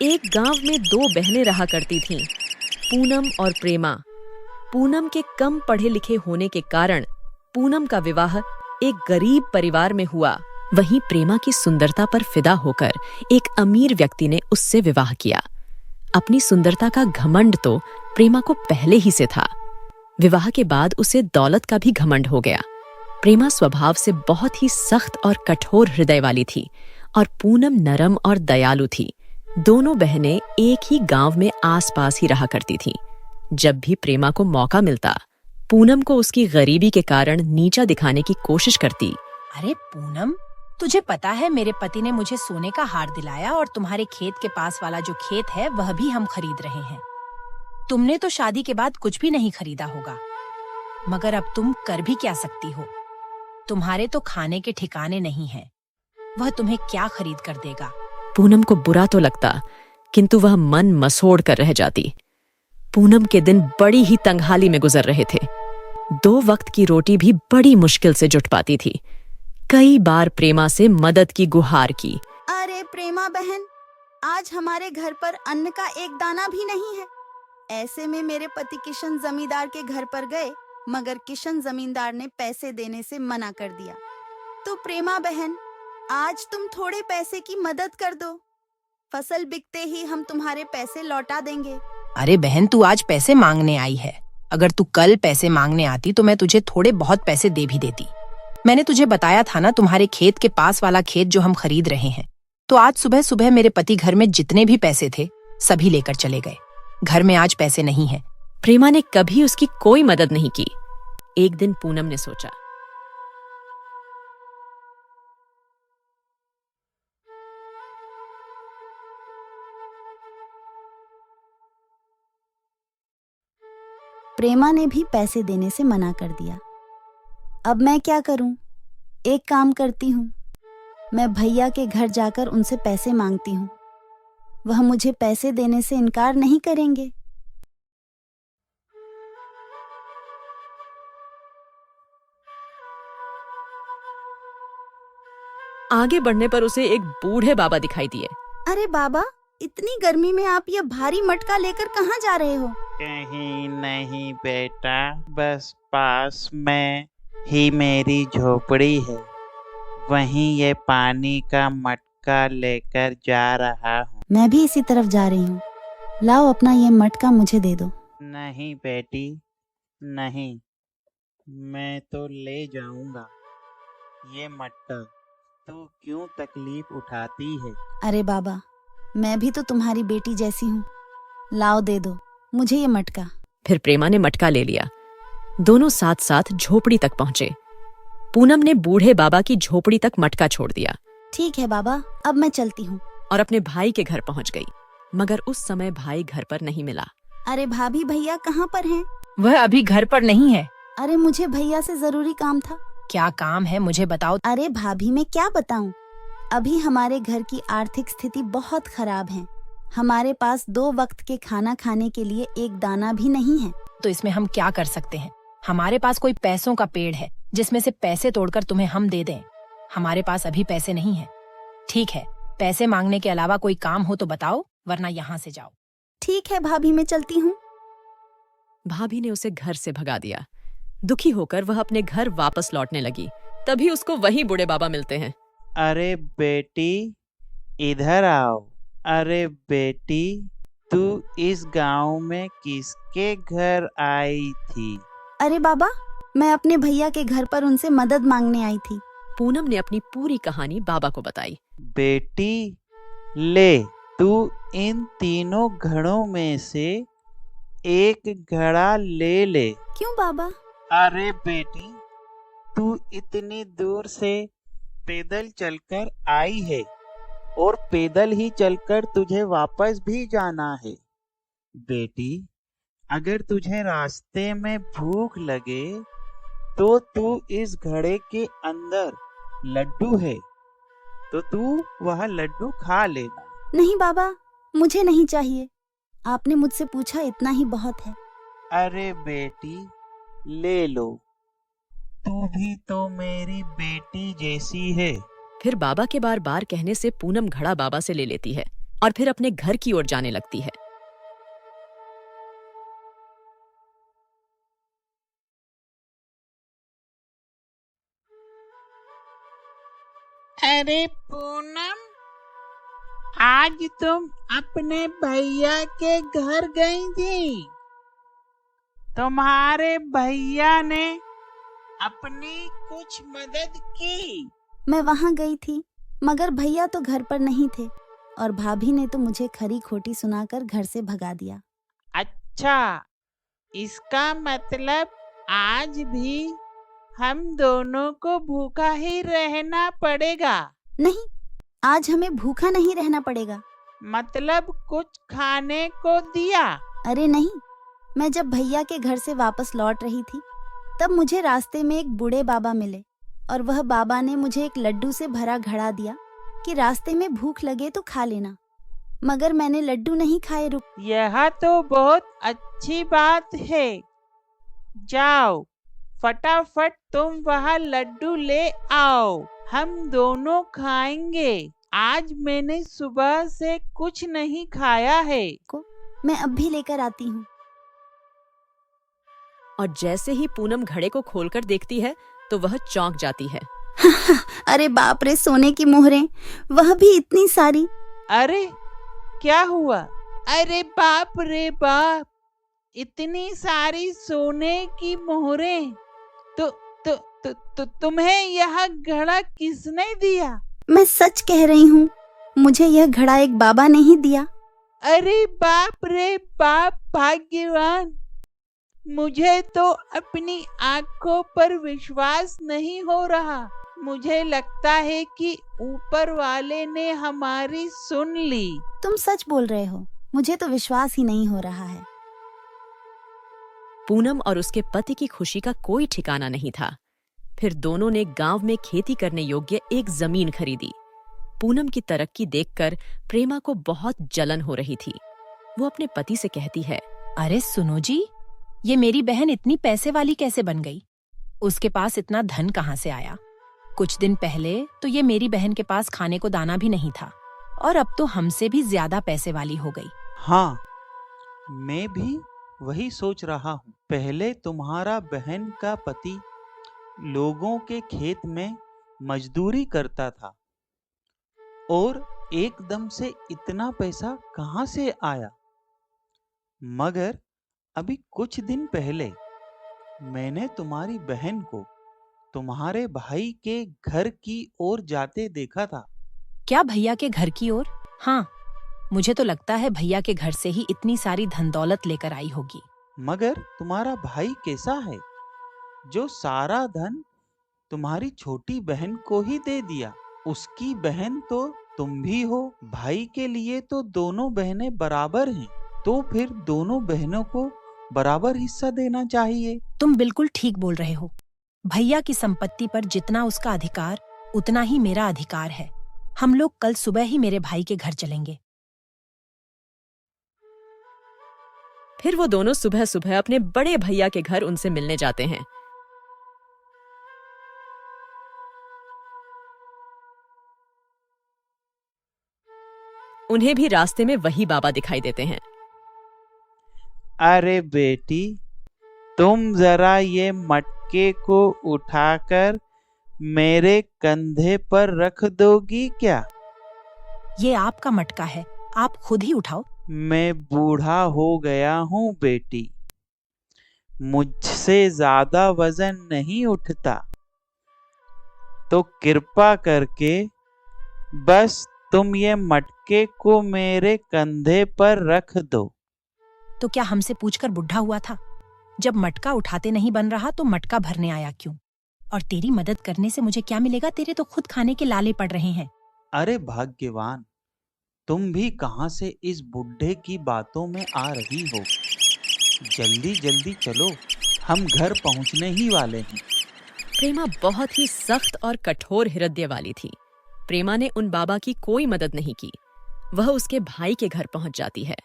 एक गांव में दो बहनें रहा करती थीं, पूनम और प्रेमा। पूनम के कम पढ़े लिखे होने के कारण पूनम का विवाह एक गरीब परिवार में हुआ। वहीं प्रेमा की सुंदरता पर फिदा होकर एक अमीर व्यक्ति ने उससे विवाह किया। अपनी सुंदरता का घमंड तो प्रेमा को पहले ही से था। विवाह के बाद उसे दौलत का भी घमंड हो गया। प्रेमा स्वभाव से बहुत ही सख्त और कठोर हृदय वाली थी और पूनम नरम और दयालु थी। दोनों बहनें एक ही गांव में आसपास ही रहा करती थीं। जब भी प्रेमा को मौका मिलता, पूनम को उसकी गरीबी के कारण नीचा दिखाने की कोशिश करती। अरे पूनम, तुझे पता है मेरे पति ने मुझे सोने का हार दिलाया और तुम्हारे खेत के पास वाला जो खेत है वह भी हम खरीद रहे हैं। तुमने तो शादी के बाद कुछ भी नहीं खरीदा होगा, मगर अब तुम कर भी क्या सकती हो। तुम्हारे तो खाने के ठिकाने नहीं हैं। वह तुम्हें क्या खरीद कर देगा। पूनम को बुरा तो लगता, किंतु वह मन मसोड़ कर रह जाती। पूनम के दिन बड़ी ही तंगहाली में गुजर रहे थे। 2 वक्त की रोटी भी बड़ी मुश्किल से जुट पाती थी। कई बार प्रेमा से मदद की गुहार की। अरे प्रेमा बहन, आज हमारे घर पर अन्न का एक दाना भी नहीं है। ऐसे में मेरे पति किशन जमींदार के घर पर गए, मगर किशन जमींदार ने पैसे देने से मना कर दिया। तो प्रेमा बहन, आज तुम थोड़े पैसे की मदद कर दो। फसल बिकते ही हम तुम्हारे पैसे लौटा देंगे। अरे बहन, तू आज पैसे मांगने आई है। अगर तू कल पैसे मांगने आती तो मैं तुझे थोड़े बहुत पैसे दे भी देती। मैंने तुझे बताया था ना, तुम्हारे खेत के पास वाला खेत जो हम खरीद रहे हैं। तो आज सुबह सुबह मेरे पति घर में जितने भी पैसे थे सभी लेकर चले गए। घर में आज पैसे नहीं है। प्रेमा ने कभी उसकी कोई मदद नहीं की। एक दिन पूनम ने सोचा, प्रेमा ने भी पैसे देने से मना कर दिया। अब मैं क्या करूं? एक काम करती हूं, मैं भैया के घर जाकर उनसे पैसे मांगती हूं। वह मुझे पैसे देने से इनकार नहीं करेंगे। आगे बढ़ने पर उसे एक बूढ़े बाबा दिखाई दिए। अरे बाबा, इतनी गर्मी में आप ये भारी मटका लेकर कहाँ जा रहे हो? कहीं नहीं बेटा, बस पास में ही मेरी झोपड़ी है, वहीं ये पानी का मटका लेकर जा रहा हूँ। मैं भी इसी तरफ जा रही हूँ। लाओ अपना ये मटका मुझे दे दो। नहीं बेटी, नहीं, मैं तो ले जाऊंगा ये मटका। तू क्यों तकलीफ उठाती है? अरे बाबा, मैं भी तो तुम्हारी बेटी जैसी हूँ। लाओ दे दो मुझे ये मटका। फिर प्रेमा ने मटका ले लिया। दोनों साथ साथ झोपड़ी तक पहुंचे। पूनम ने बूढ़े बाबा की झोपड़ी तक मटका छोड़ दिया। ठीक है बाबा, अब मैं चलती हूँ। और अपने भाई के घर पहुंच गई, मगर उस समय भाई घर पर नहीं मिला। अरे भाभी, भैया कहाँ पर हैं? वह अभी घर पर नहीं है। अरे मुझे भैया से जरूरी काम था। क्या काम है मुझे बताओ। अरे भाभी, मैं क्या बताऊं? अभी हमारे घर की आर्थिक स्थिति बहुत खराब है। हमारे पास 2 वक्त के खाना खाने के लिए एक दाना भी नहीं है। तो इसमें हम क्या कर सकते हैं? हमारे पास कोई पैसों का पेड़ है जिसमें से पैसे तोड़कर तुम्हें हम दे दें। हमारे पास अभी पैसे नहीं है। ठीक है, पैसे मांगने के अलावा कोई काम हो तो बताओ, वरना यहाँ से जाओ। ठीक है भाभी, मैं चलती हूँ। भाभी ने उसे घर से भगा दिया। दुखी होकर वह अपने घर वापस लौटने लगी। तभी उसको वही बूढ़े बाबा मिलते हैं। अरे बेटी, इधर आओ। अरे बेटी, तू इस गांव में किसके घर आई थी? अरे बाबा, मैं अपने भैया के घर पर उनसे मदद मांगने आई थी। पूनम ने अपनी पूरी कहानी बाबा को बताई। बेटी, ले, तू इन तीनों घड़ों में से एक घड़ा ले ले। क्यों बाबा? अरे बेटी, तू इतनी दूर से पैदल चलकर आई है और पैदल ही चलकर तुझे वापस भी जाना है। बेटी, अगर तुझे रास्ते में भूख लगे तो तू इस घड़े के अंदर लड्डू है, तो तू वह लड्डू खा लेना। नहीं बाबा, मुझे नहीं चाहिए। आपने मुझसे पूछा, इतना ही बहुत है। अरे बेटी, ले लो, तू भी तो मेरी बेटी जैसी है। फिर बाबा के बार बार कहने से पूनम घड़ा बाबा से ले लेती है। और फिर अपने घर की ओर जाने लगती है। अरे पूनम, आज तुम अपने भैया के घर गई थी। तुम्हारे भैया ने अपनी कुछ मदद की। मैं वहाँ गई थी, मगर भैया तो घर पर नहीं थे और भाभी ने तो मुझे खरी खोटी सुनाकर घर से भगा दिया। अच्छा, इसका मतलब आज भी हम दोनों को भूखा ही रहना पड़ेगा। नहीं, आज हमें भूखा नहीं रहना पड़ेगा। मतलब कुछ खाने को दिया? अरे नहीं, मैं जब भैया के घर से वापस लौट रही थी तब मुझे रास्ते में एक बूढ़े बाबा मिले और वह बाबा ने मुझे एक लड्डू से भरा घड़ा दिया कि रास्ते में भूख लगे तो खा लेना। मगर मैंने लड्डू नहीं खाए। रुक, यह तो बहुत अच्छी बात है। जाओ, फटाफट तुम वह लड्डू ले आओ, हम दोनों खाएंगे। आज मैंने सुबह से कुछ नहीं खाया है। मैं अब भी लेकर आती हूँ। और जैसे ही पूनम घड़े को खोलकर देखती है तो वह चौंक जाती है। अरे बाप रे, सोने की मोहरें, वह भी इतनी सारी। अरे क्या हुआ? अरे बाप रे बाप, इतनी सारी सोने की मोहरें। तो तुम्हें यह घड़ा किसने दिया? मैं सच कह रही हूँ, मुझे यह घड़ा एक बाबा ने ही दिया। अरे बाप रे बाप, भाग्यवान। मुझे तो अपनी आंखों पर विश्वास नहीं हो रहा। मुझे लगता है कि ऊपर वाले ने हमारी सुन ली। तुम सच बोल रहे हो, मुझे तो विश्वास ही नहीं हो रहा है। पूनम और उसके पति की खुशी का कोई ठिकाना नहीं था। फिर दोनों ने गांव में खेती करने योग्य एक जमीन खरीदी। पूनम की तरक्की देखकर प्रेमा को बहुत जलन हो रही थी। वो अपने पति से कहती है, अरे सुनो जी, ये मेरी बहन इतनी पैसे वाली कैसे बन गई? उसके पास इतना धन कहाँ से आया? कुछ दिन पहले तो ये मेरी बहन के पास खाने को दाना भी नहीं था और अब तो हमसे भी ज्यादा पैसे वाली हो गई। हाँ, मैं भी वही सोच रहा हूँ। पहले तुम्हारा बहन का पति लोगों के खेत में मजदूरी करता था और एकदम से इतना पैसा कहाँ से आया? मगर अभी कुछ दिन पहले मैंने तुम्हारी बहन को तुम्हारे भाई के घर की ओर जाते देखा था। क्या भैया के घर की ओर? हाँ, मुझे तो लगता है भैया के घर से ही इतनी सारी धन दौलत लेकर आई होगी। मगर तुम्हारा भाई कैसा है जो सारा धन तुम्हारी छोटी बहन को ही दे दिया? उसकी बहन तो तुम भी हो। भाई के लिए तो दोनों बहनें बराबर हैं, तो फिर दोनों बहनों को बराबर हिस्सा देना चाहिए। तुम बिल्कुल ठीक बोल रहे हो। भैया की संपत्ति पर जितना उसका अधिकार, उतना ही मेरा अधिकार है। हम लोग कल सुबह ही मेरे भाई के घर चलेंगे। फिर वो दोनों सुबह सुबह अपने बड़े भैया के घर उनसे मिलने जाते हैं। उन्हें भी रास्ते में वही बाबा दिखाई देते हैं। अरे बेटी, तुम जरा ये मटके को उठाकर मेरे कंधे पर रख दोगी क्या? ये आपका मटका है, आप खुद ही उठाओ। मैं बूढ़ा हो गया हूँ बेटी, मुझसे ज्यादा वजन नहीं उठता, तो कृपा करके बस तुम ये मटके को मेरे कंधे पर रख दो। तो क्या हमसे पूछकर बुढ़ा हुआ था? जब मटका उठाते नहीं बन रहा तो मटका भरने आया क्यों? और तेरी मदद करने से मुझे क्या मिलेगा? तेरे तो खुद खाने के लाले पड़ रहे हैं। अरे भाग्यवान, तुम भी कहां से इस बुढ़े की बातों में आ रही हो? जल्दी जल्दी चलो, हम घर पहुंचने ही वाले हैं। प्रेमा बहुत ही सख्त और कठोर हृदय वाली थी। प्रेमा ने उन बाबा की कोई मदद नहीं की। वह उसके भाई के घर पहुंच जाती है।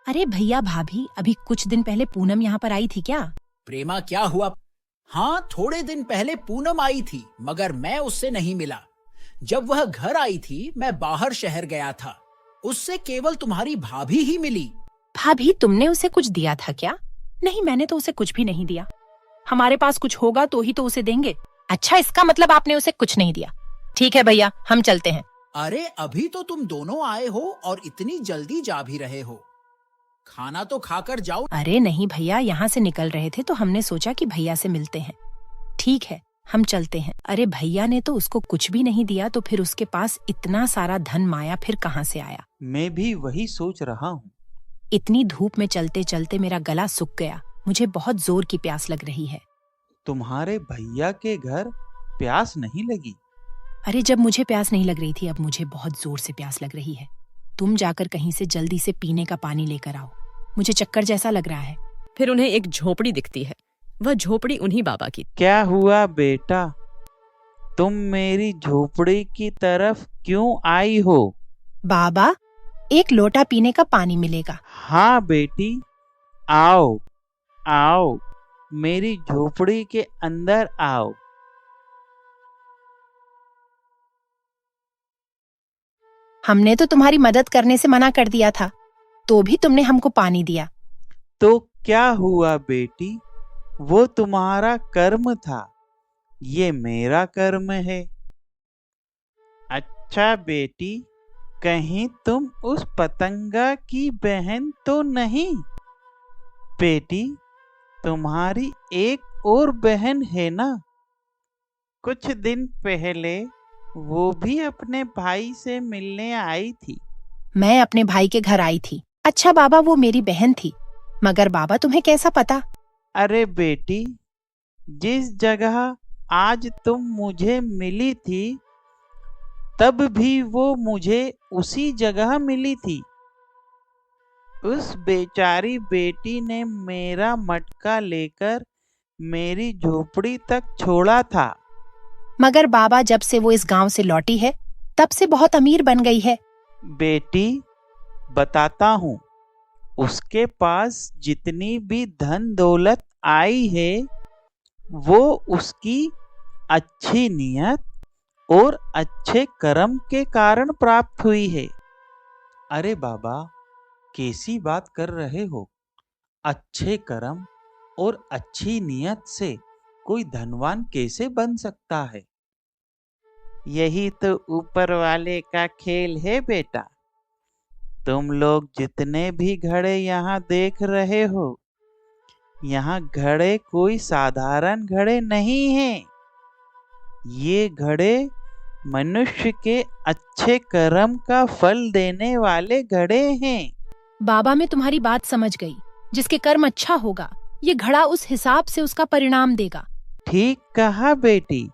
अरे भैया भाभी, अभी कुछ दिन पहले पूनम यहाँ पर आई थी क्या? प्रेमा, क्या हुआ? हाँ, थोड़े दिन पहले पूनम आई थी, मगर मैं उससे नहीं मिला। जब वह घर आई थी मैं बाहर शहर गया था। उससे केवल तुम्हारी भाभी ही मिली। भाभी, तुमने उसे कुछ दिया था क्या? नहीं, मैंने तो उसे कुछ भी नहीं दिया। हमारे पास कुछ होगा तो ही तो उसे देंगे। अच्छा, इसका मतलब आपने उसे कुछ नहीं दिया। ठीक है भैया, हम चलते हैं। अरे अभी तो तुम दोनों आए हो और इतनी जल्दी जा भी रहे हो। खाना तो खाकर जाओ। अरे नहीं भैया, यहाँ से निकल रहे थे तो हमने सोचा कि भैया से मिलते हैं। ठीक है, हम चलते हैं। अरे भैया ने तो उसको कुछ भी नहीं दिया, तो फिर उसके पास इतना सारा धन माया फिर कहाँ से आया? मैं भी वही सोच रहा हूँ। इतनी धूप में चलते चलते मेरा गला सूख गया। मुझे बहुत जोर की प्यास लग रही है। तुम्हारे भैया के घर प्यास नहीं लगी? अरे जब मुझे प्यास नहीं लग रही थी, अब मुझे बहुत जोर से प्यास लग रही है। तुम जाकर कहीं से जल्दी से पीने का पानी लेकर आओ। मुझे चक्कर जैसा लग रहा है। फिर उन्हें एक झोपड़ी दिखती है। वह झोपड़ी उन्हीं बाबा की। क्या हुआ बेटा, तुम मेरी झोपड़ी की तरफ क्यों आई हो? बाबा, एक लोटा पीने का पानी मिलेगा? हाँ बेटी, आओ आओ, मेरी झोपड़ी के अंदर आओ। हमने तो तुम्हारी मदद करने से मना कर दिया था, तो भी तुमने हमको पानी दिया। तो क्या हुआ बेटी, वो तुम्हारा कर्म था, ये मेरा कर्म है। अच्छा बेटी, कहीं तुम उस पतंगा की बहन तो नहीं? बेटी, तुम्हारी एक और बहन है ना? कुछ दिन पहले वो भी अपने भाई से मिलने आई थी। मैं अपने भाई के घर आई थी। अच्छा बाबा, वो मेरी बहन थी। मगर बाबा, तुम्हें कैसा पता? अरे बेटी, जिस जगह आज तुम मुझे मिली थी, तब भी वो मुझे उसी जगह मिली थी। उस बेचारी बेटी ने मेरा मटका लेकर मेरी झोपड़ी तक छोड़ा था। मगर बाबा, जब से वो इस गांव से लौटी है, तब से बहुत अमीर बन गई है। बेटी, बताता हूँ, उसके पास जितनी भी धन दौलत आई है, वो उसकी अच्छी नीयत और अच्छे कर्म के कारण प्राप्त हुई है। अरे बाबा, कैसी बात कर रहे हो? अच्छे कर्म और अच्छी नीयत से कोई धनवान कैसे बन सकता है? यही तो ऊपर वाले का खेल है बेटा। तुम लोग जितने भी घड़े यहाँ देख रहे हो, यहाँ घड़े कोई साधारण घड़े नहीं हैं। ये घड़े मनुष्य के अच्छे कर्म का फल देने वाले घड़े हैं। बाबा, मैं तुम्हारी बात समझ गई। जिसके कर्म अच्छा होगा, ये घड़ा उस हिसाब से उसका परिणाम देगा। ठीक कहा बेटी,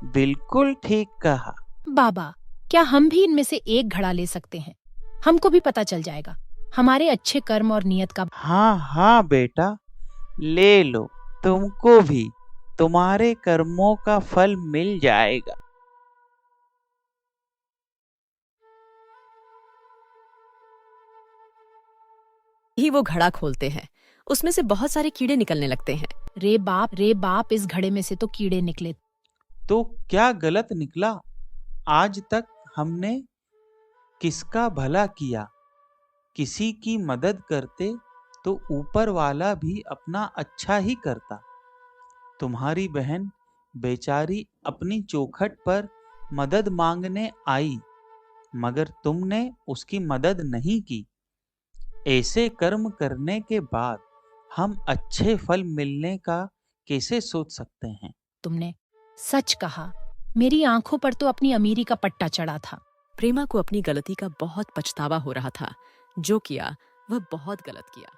बिल्कुल ठीक कहा। बाबा, क्या हम भी इनमें से एक घड़ा ले सकते हैं? हमको भी पता चल जाएगा हमारे अच्छे कर्म और नियत का। हाँ हाँ बेटा, ले लो, तुमको भी तुम्हारे कर्मों का फल मिल जाएगा। ही वो घड़ा खोलते हैं। उसमें से बहुत सारे कीड़े निकलने लगते हैं। रे बाप, इस घड़े में से तो कीड़े निकले। तो क्या गलत निकला? आज तक हमने किसका भला किया? किसी की मदद करते तो ऊपर वाला भी अपना अच्छा ही करता। तुम्हारी बहन बेचारी अपनी चौखट पर मदद मांगने आई, मगर तुमने उसकी मदद नहीं की। ऐसे कर्म करने के बाद हम अच्छे फल मिलने का कैसे सोच सकते हैं? तुमने सच कहा। मेरी आंखों पर तो अपनी अमीरी का पट्टा चढ़ा था। प्रेमा को अपनी गलती का बहुत पछतावा हो रहा था। जो किया वह बहुत गलत किया।